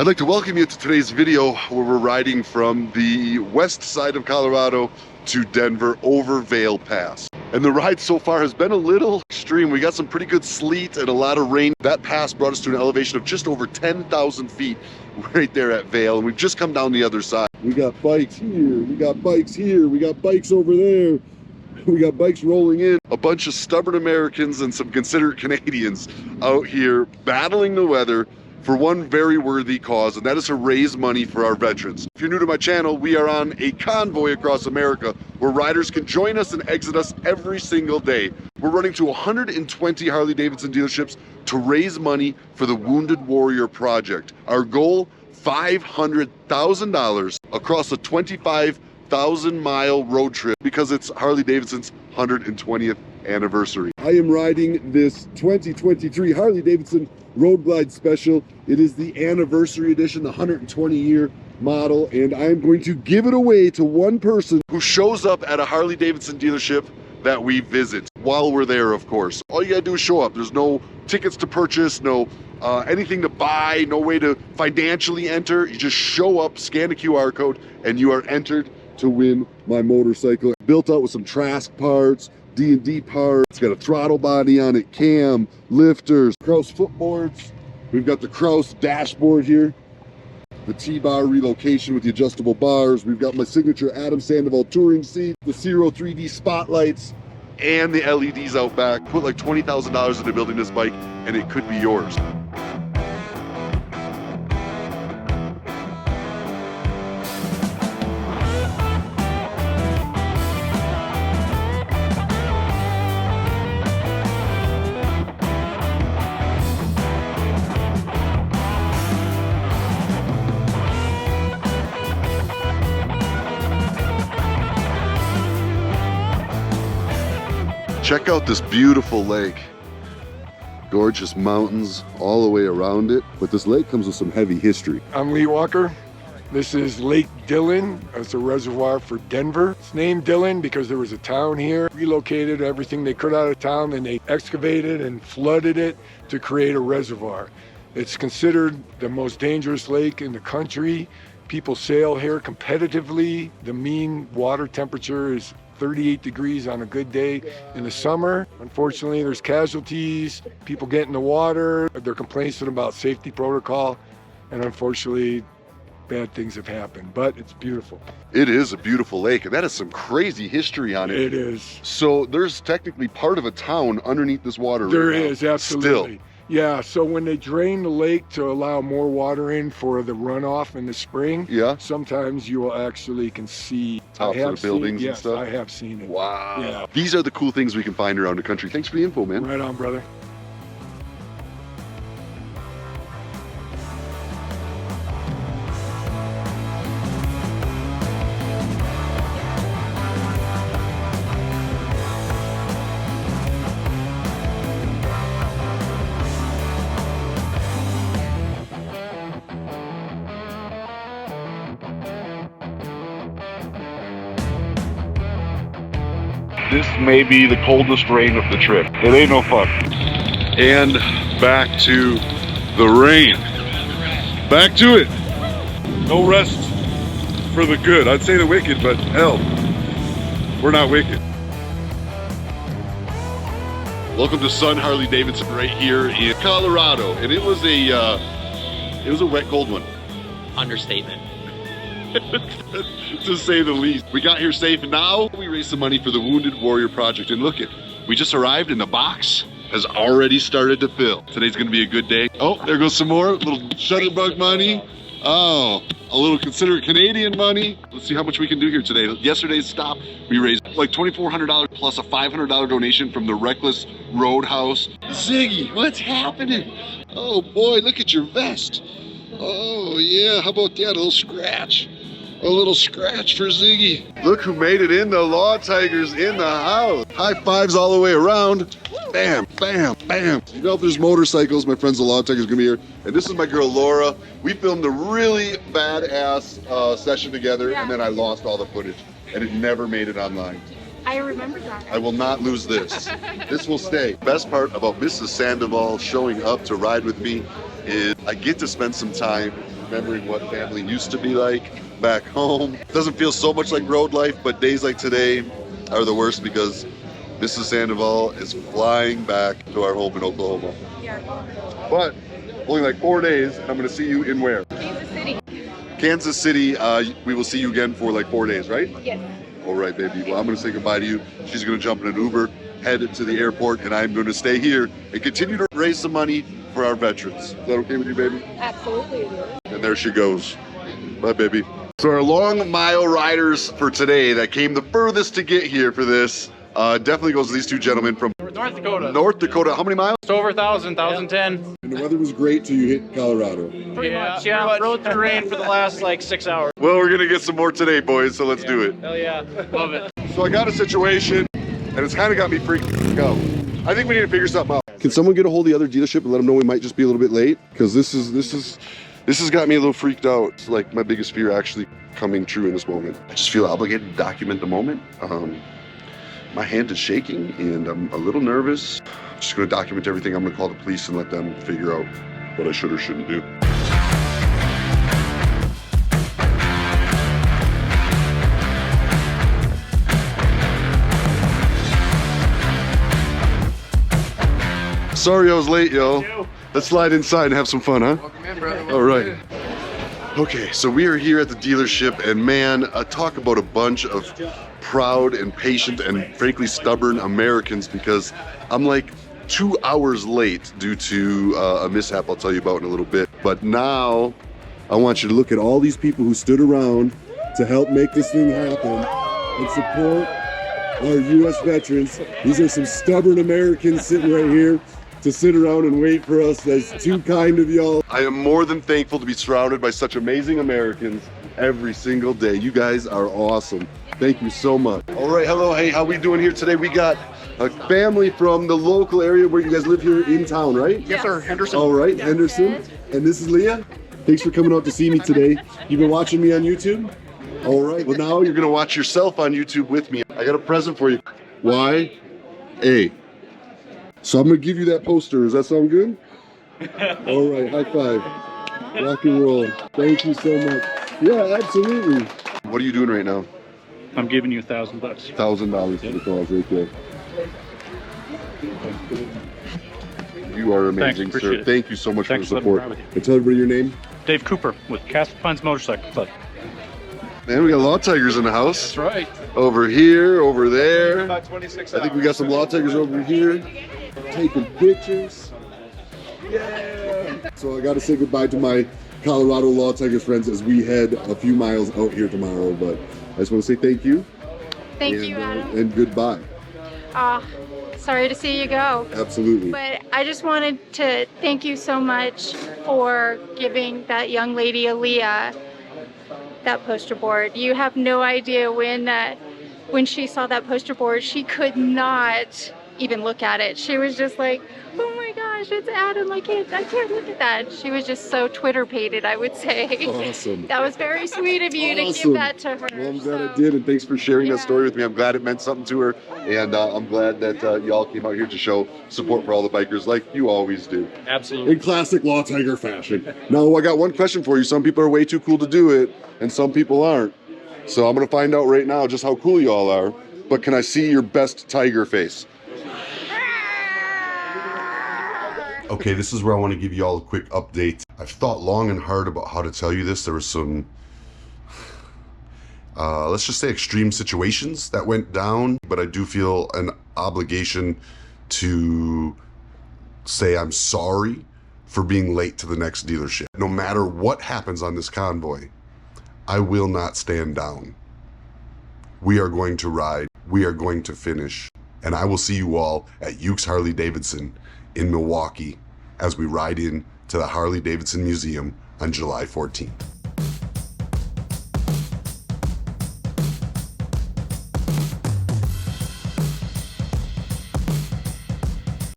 I'd like to welcome you to today's video where we're riding from the west side of Colorado to Denver over Vail Pass. And the ride so far has been a little extreme. We got some pretty good sleet and a lot of rain. That pass brought us to an elevation of just over 10,000 feet right there at Vail. And we've just come down the other side. We got bikes here, we got bikes here, we got bikes over there. We got bikes rolling in. A bunch of stubborn Americans and some considerate Canadians out here battling the weather for one very worthy cause, and that is to raise money for our veterans. If you're new to my channel, we are on a convoy across America where riders can join us and exit us every single day. We're running to 120 Harley-Davidson dealerships to raise money for the Wounded Warrior Project. Our goal, $500,000 across a 25,000-mile road trip because it's Harley-Davidson's 120th anniversary. I am riding this 2023 Harley-Davidson Road Glide Special. It is the anniversary edition, the 120-year model, and I am going to give it away to one person who shows up at a Harley-Davidson dealership that we visit while we're there, of course. All you gotta do is show up. There's no tickets to purchase, no anything to buy, no way to financially enter. You just show up, scan a QR code, and you are entered to win my motorcycle. Built out with some Trask parts, D&D parts. It's got a throttle body on it, cam, lifters, Kraus footboards. We've got the Kraus dashboard here, the T-bar relocation with the adjustable bars. We've got my signature Adam Sandoval touring seat, the Ciro 3D spotlights, and the LEDs out back. Put like $20,000 into building this bike, and it could be yours. Check out this beautiful lake. Gorgeous mountains all the way around it, but this lake comes with some heavy history. I'm Lee Walker. This is Lake Dillon. It's a reservoir for Denver. It's named Dillon because there was a town here, relocated everything they could out of town, and they excavated and flooded it to create a reservoir. It's considered the most dangerous lake in the country. People sail here competitively. The mean water temperature is 38 degrees on a good day in the summer. Unfortunately, there's casualties, people get in the water, there are complaints about safety protocol, and unfortunately, bad things have happened, but it's beautiful. It is a beautiful lake, and that has some crazy history on it. It is. So there's technically part of a town underneath this water right There now. is, absolutely. Still. Yeah, so when they drain the lake to allow more water in for the runoff in the spring, Yeah. sometimes you will actually can see Tops of the buildings and stuff? I have seen it. Wow. Yeah. These are the cool things we can find around the country. Thanks for the info, man. Right on, brother. This may be the coldest rain of the trip. It ain't no fun. And back to the rain. Back to it. No rest for the good. I'd say the wicked, but hell, we're not wicked. Welcome to Sun Harley-Davidson right here in Colorado. And it was a wet, cold one. Understatement. To say the least. We got here safe, and now we raise some money for the Wounded Warrior Project. And look it, we just arrived and the box has already started to fill. Today's gonna be a good day. Oh, there goes some more, little Shutterbug money. Oh, a little considerate Canadian money. Let's see how much we can do here today. Yesterday's stop, we raised like $2,400 plus a $500 donation from the Reckless Roadhouse. Ziggy, what's happening? Oh boy, look at your vest. Oh yeah, how about that, a little scratch? A little scratch for Ziggy. Look who made it in, the Law Tigers in the house. High fives all the way around. Bam, bam, bam. You know, if there's motorcycles, my friends the Law Tigers are gonna be here. And this is my girl Laura. We filmed a really badass session together, and then I lost all the footage, and it never made it online. I remember that. I will not lose this. This will stay. Best part about Mrs. Sandoval showing up to ride with me is I get to spend some time remembering what family used to be like back home. Doesn't feel so much like road life, but days like today are the worst because Mrs. Sandoval is flying back to our home in Oklahoma. Yeah. But only like 4 days, and I'm gonna see you in where? Kansas City. Kansas City, we will see you again for like 4 days, right? Yes. All right, baby. Well, I'm gonna say goodbye to you. She's gonna jump in an Uber, head to the airport, and I'm gonna stay here and continue to raise some money for our veterans. Is that okay with you, baby? Absolutely. And there she goes. Bye, baby. So our long mile riders for today that came the furthest to get here for this definitely goes to these two gentlemen from North Dakota. North Dakota. How many miles? It's over 1,000, 1,010. And the weather was great till you hit Colorado. Pretty much, yeah. Rode through rain for the last like 6 hours. Well, we're gonna get some more today, boys, so let's do it. Hell yeah, love it. So I got a situation, and it's kind of got me freaking out. I think we need to figure something out. Can someone get a hold of the other dealership and let them know we might just be a little bit late? Because this has got me a little freaked out. It's like my biggest fear actually coming true in this moment. I just feel obligated to document the moment. My hand is shaking and I'm a little nervous. I'm just gonna document everything. I'm gonna call the police and let them figure out what I should or shouldn't do. Sorry I was late, y'all. Let's slide inside and have some fun, huh? Welcome in, brother. All right. Okay, so we are here at the dealership, and man, talk about a bunch of proud and patient and frankly stubborn Americans, because I'm like 2 hours late due to a mishap I'll tell you about in a little bit. But now I want you to look at all these people who stood around to help make this thing happen and support our U.S. veterans. These are some stubborn Americans sitting right here to sit around and wait for us. That's too kind of y'all. I am more than thankful to be surrounded by such amazing Americans every single day. You guys are awesome. Thank you so much. All right, hello, hey, how we doing here today? We got a family from the local area where you guys live here in town, right? Yes, sir. Henderson. All right, Henderson. And this is Leah. Thanks for coming out to see me today. You've been watching me on YouTube? All right, well now you're gonna watch yourself on YouTube with me. I got a present for you. Why? A. So I'm gonna give you that poster. Does that sound good? All right, high five. Rock and roll. Thank you so much. Yeah, absolutely. What are you doing right now? I'm giving you $1,000. $1,000 for the cause right there. You are amazing, Thanks, sir. it. Thank you so much Thanks for the for support. letting me ride with you. And tell everybody your name. Dave Cooper with Castle Pines Motorcycle Club. Man, we got law tigers in the house. That's right. Over here, over there. About 26 I think we got some law tigers over here taking pictures. Yeah. So I got to say goodbye to my Colorado law tigers friends as we head a few miles out here tomorrow. But I just want to say thank you. Thank you, Adam. And goodbye. Sorry to see you go. Absolutely. But I just wanted to thank you so much for giving that young lady, Aaliyah, that poster board. You have no idea when she saw that poster board, she could not even look at it. She was just like, oh my gosh, it's Adam. I can't look at that. She was just so Twitter-pated, I would say. Awesome. That was very sweet of you to Awesome. give that to her. Well, I'm glad I did, and thanks for sharing that story with me. I'm glad it meant something to her, and I'm glad that y'all came out here to show support for all the bikers like you always do. Absolutely. In classic law tiger fashion. Now, I got one question for you. Some people are way too cool to do it, and some people aren't. So I'm going to find out right now just how cool you all are, but can I see your best tiger face? Okay, this is where I want to give you all a quick update. I've thought long and hard about how to tell you this. There were some, let's just say extreme situations that went down, but I do feel an obligation to say I'm sorry for being late to the next dealership. No matter what happens on this convoy, I will not stand down. We are going to ride. We are going to finish. And I will see you all at Ukes Harley-Davidson in Milwaukee as we ride in to the Harley-Davidson Museum on July 14th.